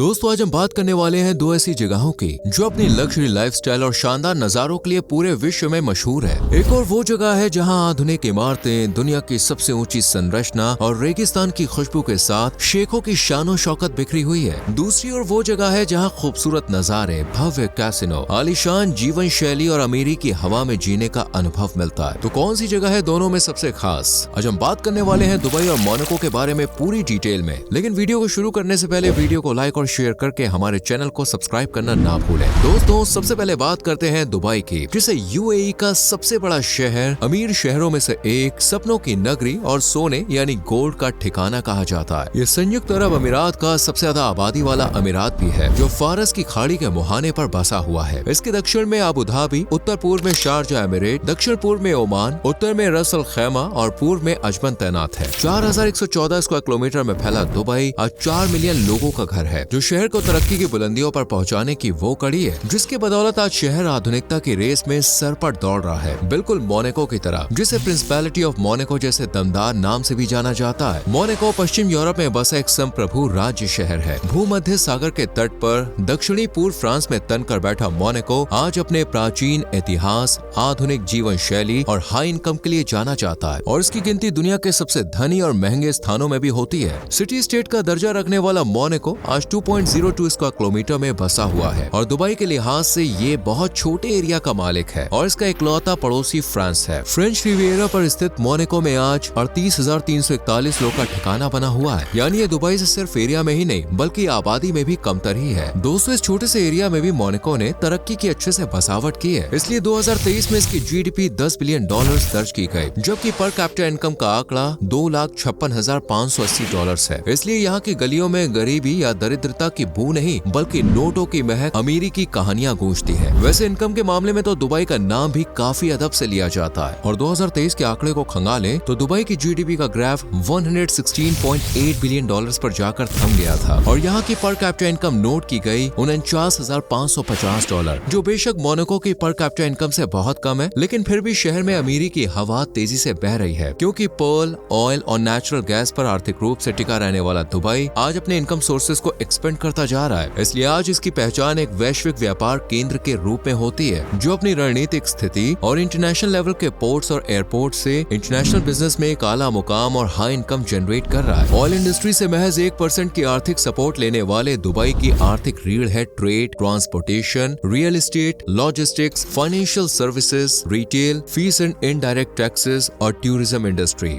दोस्तों आज हम बात करने वाले हैं दो ऐसी जगहों की जो अपनी लग्जरी लाइफस्टाइल और शानदार नजारों के लिए पूरे विश्व में मशहूर है। एक और वो जगह है जहां आधुनिक इमारतें, दुनिया की सबसे ऊंची संरचना और रेगिस्तान की खुशबू के साथ शेखों की शानो शौकत बिखरी हुई है। दूसरी ओर वो जगह है जहां खूबसूरत नजारे, भव्य कैसिनो, आलीशान जीवन शैली और अमीरी की हवा में जीने का अनुभव मिलता है। तो कौन सी जगह है दोनों में सबसे खास? आज हम बात करने वाले हैं दुबई और मोनाको के बारे में पूरी डिटेल में। लेकिन वीडियो को शुरू करने से पहले वीडियो को लाइक और शेयर करके हमारे चैनल को सब्सक्राइब करना ना भूलें। दोस्तों सबसे पहले बात करते हैं दुबई की, जिसे यूएई का सबसे बड़ा शहर, अमीर शहरों में से एक, सपनों की नगरी और सोने यानी गोल्ड का ठिकाना कहा जाता है। ये संयुक्त अरब अमीरात का सबसे ज्यादा आबादी वाला अमीरात भी है, जो फारस की खाड़ी के मुहाने पर बसा हुआ है। इसके दक्षिण में अबू धाबी, उत्तर पूर्व में शारजा एमिरेट, दक्षिण पूर्व में ओमान, उत्तर में रस अल खैमा और पूर्व में अजमन तैनात है। 4114 स्क्वायर किलोमीटर में फैला दुबई आज 4 मिलियन लोगों का घर है, जो शहर को तरक्की की बुलंदियों पर पहुंचाने की वो कड़ी है जिसके बदौलत आज शहर आधुनिकता की रेस में सरपट दौड़ रहा है, बिल्कुल मोनाको की तरह, जिसे प्रिंसिपैलिटी ऑफ मोनाको जैसे दमदार नाम से भी जाना जाता है। मोनाको पश्चिम यूरोप में बसा एक संप्रभु राज्य शहर है। भूमध्य सागर के तट पर दक्षिणी पूर्व फ्रांस में तनकर बैठा मोनाको आज अपने प्राचीन इतिहास, आधुनिक जीवन शैली और हाई इनकम के लिए जाना जाता है, और इसकी गिनती दुनिया के सबसे धनी और महंगे स्थानों में भी होती है। सिटी स्टेट का दर्जा रखने वाला मोनाको आज 2.02 स्क्वायर किलोमीटर में बसा हुआ है और दुबई के लिहाज से ये बहुत छोटे एरिया का मालिक है, और इसका इकलौता पड़ोसी फ्रांस है। फ्रेंच रिवियरा पर स्थित मोनाको में आज 38,341 लोग का ठिकाना बना हुआ है, यानी ये दुबई से सिर्फ एरिया में ही नहीं बल्कि आबादी में भी कमतर ही है। दोस्तों इस छोटे से एरिया में भी मोनाको ने तरक्की की अच्छे से बसावट की है, इसलिए 2023 में इसकी जीडीपी $10 बिलियन दर्ज की गई, जबकि पर कैपिटा इनकम का आंकड़ा $2,56,580 है। इसलिए यहाँ की गलियों में गरीबी या दरिद्रता की बू नहीं बल्कि नोटों की महक, अमीरी की कहानियां गूंजती है। वैसे इनकम के मामले में तो दुबई का नाम भी काफी अदब से लिया जाता है, और 2023 के आंकड़े को खंगालें तो दुबई की जीडीपी का ग्राफ $116.8 बिलियन पर जाकर थम गया था, और यहाँ की पर कैपिटा इनकम नोट की गई $49,550, जो बेशक मोनाको की पर कैपिटा इनकम से बहुत कम है, लेकिन फिर भी शहर में अमीरी की हवा तेजी से बह रही है, क्योंकि पर्ल, ऑयल और नेचुरल गैस पर आर्थिक रूप से टिका रहने वाला दुबई आज अपने इनकम सोर्सेज को एक्सपेंड करता जा रहा है। इसलिए आज इसकी पहचान एक वैश्विक व्यापार केंद्र के रूप में होती है, जो अपनी रणनीतिक स्थिति और इंटरनेशनल लेवल के पोर्ट्स और एयरपोर्ट से इंटरनेशनल बिजनेस में एक आला मुकाम और हाई इनकम जनरेट कर रहा है। ऑयल इंडस्ट्री से महज 1% की आर्थिक सपोर्ट लेने वाले दुबई की आर्थिक रीढ़ है trade, transportation, real estate, logistics, financial services, retail, fees and indirect taxes और टूरिज्म इंडस्ट्री।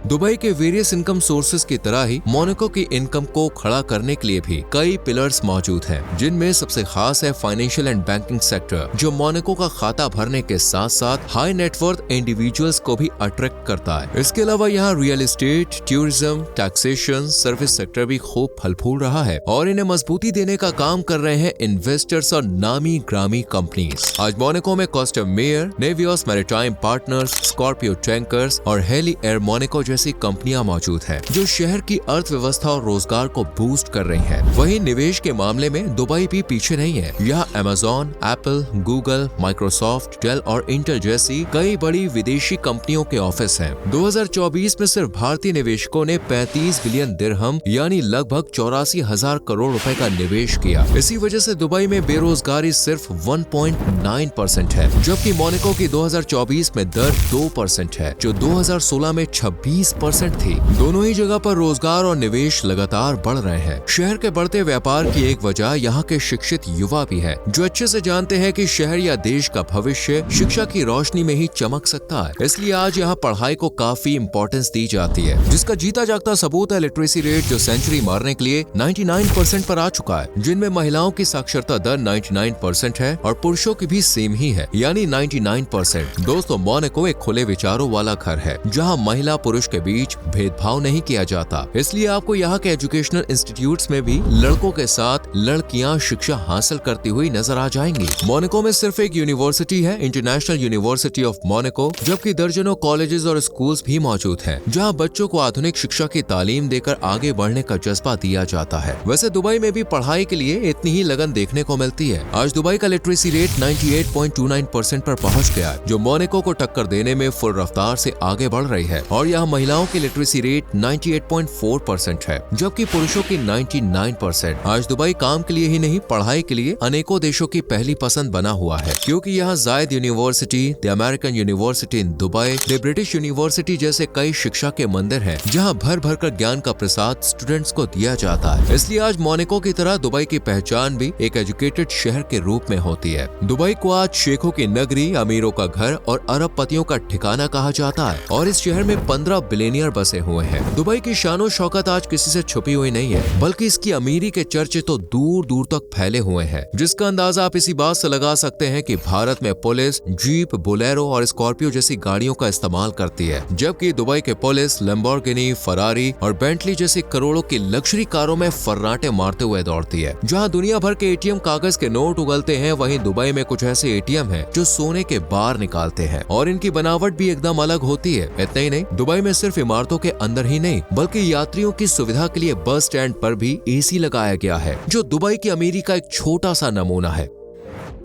दुबई के वेरियस इनकम सोर्सेज की तरह ही मोनाको की इनकम को खड़ा करने के लिए भी कई पिलर्स मौजूद हैं, जिनमें सबसे खास है फाइनेंशियल एंड बैंकिंग सेक्टर, जो मोनाको का खाता भरने के साथ साथ हाई नेटवर्थ इंडिविजुअल्स को भी अट्रैक्ट करता है। इसके अलावा यहाँ real estate, tourism, taxation, service sector भी खूब फल फूल रहा है, और इन्हें मजबूती देने का काम कर रहे हैं इन्वेस्टर्स और नामी ग्रामी कंपनीज। आज मोनाको में Costamare, Navios maritime partners, Scorpio tankers और हेली एयर मोनाको जैसी कंपनियां मौजूद हैं, जो शहर की अर्थव्यवस्था और रोजगार को बूस्ट कर रही हैं। वहीं निवेश के मामले में दुबई भी पीछे नहीं है। यहाँ Amazon, Apple, Google, Microsoft, Dell और इंटेल जैसी कई बड़ी विदेशी कंपनियों के ऑफिस हैं। 2024 में सिर्फ भारतीय निवेशकों ने 35 बिलियन दिरहम यानी लगभग 84,000 करोड़ रुपए का निवेश किया। इसी वजह से दुबई में बेरोजगारी सिर्फ 1.9% है, जबकि मोनाको की 2024 में दर 2% है, जो 2016 में 26% थी। दोनों ही जगह पर रोजगार और निवेश लगातार बढ़ रहे हैं। शहर के बढ़ते व्यापार की एक वजह यहाँ के शिक्षित युवा भी है, जो अच्छे से जानते हैं कि शहर या देश का भविष्य शिक्षा की रोशनी में ही चमक सकता है। इसलिए आज यहाँ पढ़ाई को काफी इम्पोर्टेंस दी जाती है, जिसका जीता जागता सबूत है लिटरेसी रेट, जो सेंचुरी मारने के लिए 99% पर आ चुका है, जिनमें महिलाओं की साक्षरता दर 99% है और पुरुषों की भी सेम ही है, यानी 99%। दोस्तों मोनाको एक खुले विचारों वाला घर है, जहाँ महिला पुरुष के बीच भेदभाव नहीं किया जाता। इसलिए आपको यहाँ के एजुकेशनल इंस्टीट्यूट्स में भी लड़कों के साथ लड़कियाँ शिक्षा हासिल करती हुई नजर आ जाएंगी। मोनाको में सिर्फ एक यूनिवर्सिटी है, इंटरनेशनल यूनिवर्सिटी ऑफ मोनाको, जबकि दर्जनों कॉलेजेस और स्कूल्स भी मौजूद हैं, जहाँ बच्चों को आधुनिक शिक्षा की तालीम देकर आगे बढ़ने का जज्बा दिया जाता है। वैसे दुबई में भी पढ़ाई के लिए इतनी ही लगन देखने को मिलती है। आज दुबई का लिटरेसी रेट 98.29% पर पहुँच गया, जो मोनाको को टक्कर देने में फुल रफ्तार से आगे बढ़ रही है, और यहाँ महिलाओं की लिटरेसी रेट 98.4% है, जबकि पुरुषों की 99%। आज दुबई काम के लिए ही नहीं, पढ़ाई के लिए अनेकों देशों की पहली पसंद बना हुआ है, क्योंकि यहाँ जायद university, the American university in Dubai, the British university जैसे कई शिक्षा के मंदिर हैं, जहाँ भर भर कर ज्ञान का प्रसाद स्टूडेंट्स को दिया जाता है। इसलिए आज मोनाको की तरह दुबई की पहचान भी एक एजुकेटेड शहर के रूप में होती है। दुबई को आज शेखों की नगरी, अमीरों का घर और अरबपतियों का ठिकाना कहा जाता है, और इस शहर में 15 बिलियनियर बसे हुए हैं। दुबई की शानो शौकत आज किसी से छुपी हुई नहीं है, बल्कि इसकी अमीरी के चर्चे तो दूर दूर तक फैले हुए हैं, जिसका अंदाजा आप इसी बात से लगा सकते हैं कि भारत में पुलिस जीप, बोलेरो और स्कॉर्पियो जैसी गाड़ियों का इस्तेमाल करती है, जबकि दुबई के पुलिस लैम्बोर्गिनी, फरारी और बेंटली जैसी करोड़ों की लग्जरी कारों में फर्राटे मारते हुए दौड़ती है। जहां दुनिया भर के एटीएम कागज के नोट उगलते हैं, वहीं दुबई में कुछ ऐसे एटीएम हैं जो सोने के बार निकालते हैं, और इनकी बनावट भी एकदम अलग होती है। इतना ही नहीं, दुबई में सिर्फ इमारतों के अंदर ही नहीं, बल्कि यात्रियों की सुविधा के लिए बस स्टैंड पर भी एसी लगाया गया है, जो दुबई की अमीरी का एक छोटा सा नमूना है।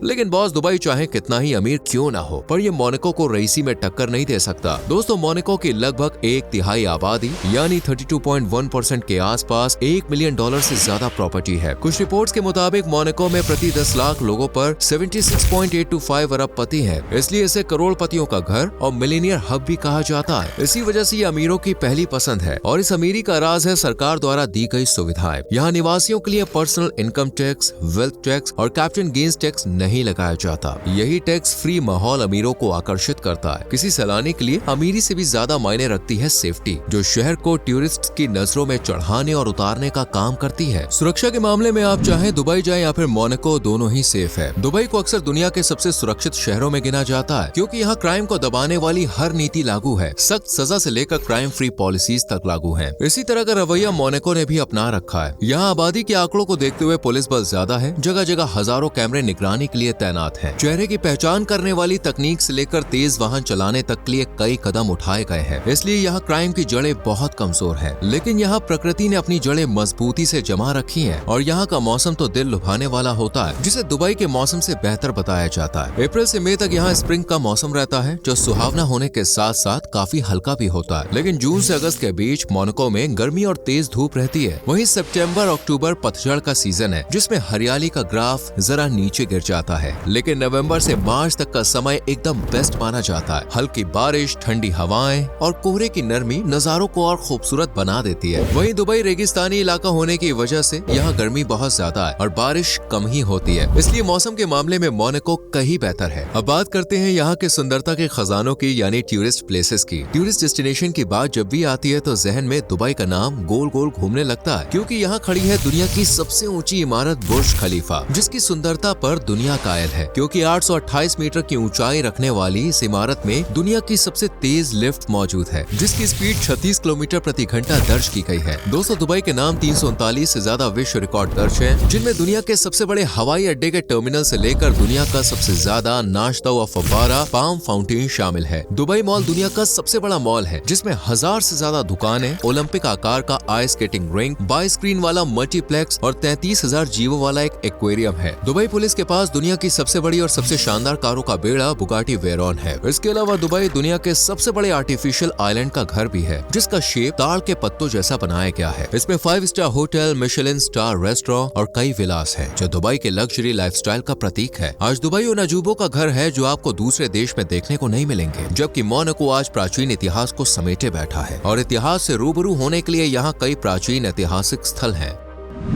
लेकिन बॉस, दुबई चाहे कितना ही अमीर क्यों ना हो, पर ये मोनाको को रईसी में टक्कर नहीं दे सकता। दोस्तों, मोनाको की लगभग 1/3 आबादी यानी 32.1% के आसपास $1 मिलियन से ज्यादा प्रॉपर्टी है। कुछ रिपोर्ट्स के मुताबिक मोनाको में प्रति 10 लाख लोगों पर 76.825 अरबपति हैं, इसलिए इसे करोड़पतियों का घर और मिलीनियर हब भी कहा जाता है। इसी वजह से ये अमीरों की पहली पसंद है, और इस अमीरी का राज है सरकार द्वारा दी गई सुविधाएं। यहाँ निवासियों के लिए personal income tax, wealth tax और कैपिटल गेन्स टैक्स नहीं लगाया जाता। यही टैक्स फ्री माहौल अमीरों को आकर्षित करता है। किसी सैलानी के लिए अमीरी से भी ज्यादा मायने रखती है सेफ्टी, जो शहर को टूरिस्ट की नजरों में चढ़ाने और उतारने का काम करती है। सुरक्षा के मामले में आप चाहे दुबई जाए या फिर मोनाको, दोनों ही सेफ है। दुबई को अक्सर दुनिया के सबसे सुरक्षित शहरों में गिना जाता है, क्योंकि यहाँ क्राइम को दबाने वाली हर नीति लागू है। सख्त सजा से लेकर क्राइम फ्री पॉलिसीज तक लागू है। इसी तरह का रवैया मोनाको ने भी अपना रखा है। यहाँ आबादी के आंकड़ों को देखते हुए पुलिस बल ज्यादा है, जगह जगह हजारों कैमरे निगरानी के लिए तैनात हैं। चेहरे की पहचान करने वाली तकनीक से लेकर तेज वाहन चलाने तक के लिए कई कदम उठाए गए हैं। इसलिए यहाँ क्राइम की जड़ें बहुत कमजोर हैं। लेकिन यहाँ प्रकृति ने अपनी जड़ें मजबूती से जमा रखी हैं, और यहाँ का मौसम तो दिल लुभाने वाला होता है, जिसे दुबई के मौसम से बेहतर बताया जाता है। अप्रैल से मई तक यहाँ स्प्रिंग का मौसम रहता है, जो सुहावना होने के साथ साथ काफी हल्का भी होता है। लेकिन जून से अगस्त के बीच मोनाको में गर्मी और तेज धूप रहती है। वहीं सितंबर अक्टूबर पतझड़ का सीजन है, जिसमें हरियाली का ग्राफ जरा नीचे गिर जाता है। लेकिन नवंबर से मार्च तक का समय एकदम बेस्ट माना जाता है। हल्की बारिश, ठंडी हवाएं और कोहरे की नरमी नजारों को और खूबसूरत बना देती है। वहीं दुबई रेगिस्तानी इलाका होने की वजह से यहाँ गर्मी बहुत ज्यादा है और बारिश कम ही होती है, इसलिए मौसम के मामले में मोनाको कहीं बेहतर है। अब बात करते हैं यहाँ के सुंदरता के खजानों की, यानी टूरिस्ट प्लेसेस की। टूरिस्ट डेस्टिनेशन की बात जब भी आती है तो जहन में दुबई का नाम गोल गोल घूमने लगता है, क्योंकि यहाँ खड़ी है दुनिया की सबसे ऊंची इमारत बुर्ज खलीफा, जिसकी सुंदरता पर दुनिया कायल है, क्योंकि 828 मीटर की ऊंचाई रखने वाली इस इमारत में दुनिया की सबसे तेज लिफ्ट मौजूद है, जिसकी स्पीड 36 किलोमीटर प्रति घंटा दर्ज की गई है। दोस्तों, दुबई के नाम 339 से ज्यादा विश्व रिकॉर्ड दर्ज हैं, जिनमें दुनिया के सबसे बड़े हवाई अड्डे के टर्मिनल से लेकर दुनिया का सबसे ज्यादा नाश्ता व फव्वारा पाम फाउंटेन शामिल है। दुबई मॉल दुनिया का सबसे बड़ा मॉल है, जिसमें 1000 से ज्यादा दुकानें, ओलंपिक आकार का आइस स्केटिंग रिंग, 22 स्क्रीन वाला मल्टीप्लेक्स और 33,000 जीवों वाला एक एक्वेरियम है। दुबई पुलिस के पास दुनिया की सबसे बड़ी और सबसे शानदार कारों का बेड़ा बुगाटी वेरॉन है। इसके अलावा दुबई दुनिया के सबसे बड़े आर्टिफिशियल आइलैंड का घर भी है, जिसका शेप ताड़ के पत्तों जैसा बनाया गया है। इसमें 5 star hotel, Michelin star restaurant और कई विलास हैं, जो दुबई के लग्जरी लाइफस्टाइल का प्रतीक है। आज दुबई उन अजूबों का घर है जो आपको दूसरे देश में देखने को नहीं मिलेंगे, जबकि मोनाको आज प्राचीन इतिहास को समेटे बैठा है, और इतिहास से रूबरू होने के लिए यहाँ कई प्राचीन ऐतिहासिक स्थल हैं।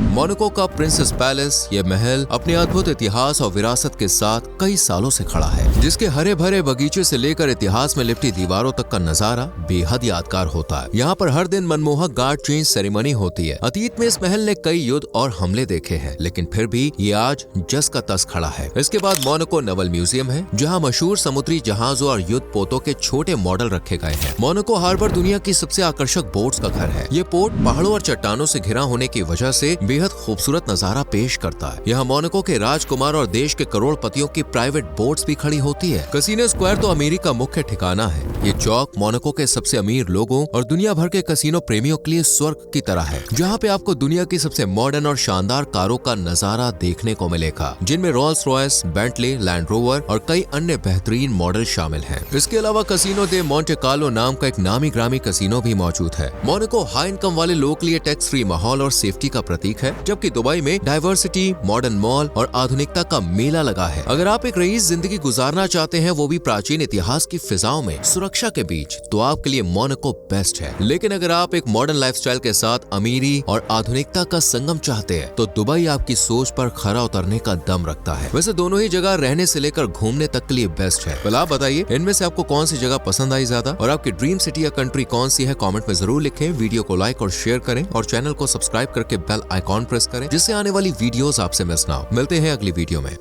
मोनाको का प्रिंसेस पैलेस, ये महल अपने अद्भुत इतिहास और विरासत के साथ कई सालों से खड़ा है, जिसके हरे भरे बगीचे से लेकर इतिहास में लिपटी दीवारों तक का नजारा बेहद यादगार होता है। यहाँ पर हर दिन मनमोहक गार्ड चेंज सेरेमनी होती है। अतीत में इस महल ने कई युद्ध और हमले देखे हैं, लेकिन फिर भी ये आज जस का तस खड़ा है। इसके बाद मोनाको नवल म्यूजियम है, जहाँ मशहूर समुद्री जहाजों और युद्ध पोतों के छोटे मॉडल रखे गए हैं। मोनाको हार्बर दुनिया की सबसे आकर्षक बोट्स का घर है। ये पोर्ट पहाड़ों और चट्टानों से घिरा होने की वजह से एक बेहद खूबसूरत नजारा पेश करता है। यहाँ मोनाको के राजकुमार और देश के करोड़पतियों की प्राइवेट बोट्स भी खड़ी होती है। कैसीनो स्क्वायर तो अमीरी का मुख्य ठिकाना है। ये चौक मोनाको के सबसे अमीर लोगों और दुनिया भर के कैसीनो प्रेमियों के लिए स्वर्ग की तरह है, जहाँ पे आपको दुनिया की सबसे मॉडर्न और शानदार कारों का नजारा देखने को मिलेगा, जिनमें Rolls Royce, Bentley, land rover और कई अन्य बेहतरीन मॉडल शामिल हैं। इसके अलावा कैसीनो दे मोंटे कार्लो नाम का एक नामी ग्रामी कैसीनो भी मौजूद है। मोनाको हाई इनकम वाले लोगों के लिए टैक्स फ्री माहौल और सेफ्टी का प्रतीक है, जबकि दुबई में डाइवर्सिटी, मॉडर्न मॉल और आधुनिकता का मेला लगा है। अगर आप एक रईस जिंदगी गुजारना चाहते हैं, वो भी प्राचीन इतिहास की फिजाओं में सुरक्षा के बीच, तो आपके लिए मोनाको बेस्ट है। लेकिन अगर आप एक मॉडर्न लाइफस्टाइल के साथ अमीरी और आधुनिकता का संगम चाहते हैं, तो दुबई आपकी सोच पर खरा उतरने का दम रखता है। वैसे दोनों ही जगह रहने से लेकर घूमने तक के लिए बेस्ट है। फिलहाल आप बताइए, इनमें से आपको कौन सी जगह पसंद आई ज्यादा, और आपकी ड्रीम सिटी या कंट्री कौन सी है? कमेंट में जरूर लिखें। वीडियो को लाइक और शेयर करें और चैनल को सब्सक्राइब करके बेल आइकॉन प्रेस करें, जिससे आने वाली वीडियोस आपसे मिस ना हो। मिलते हैं अगली वीडियो में।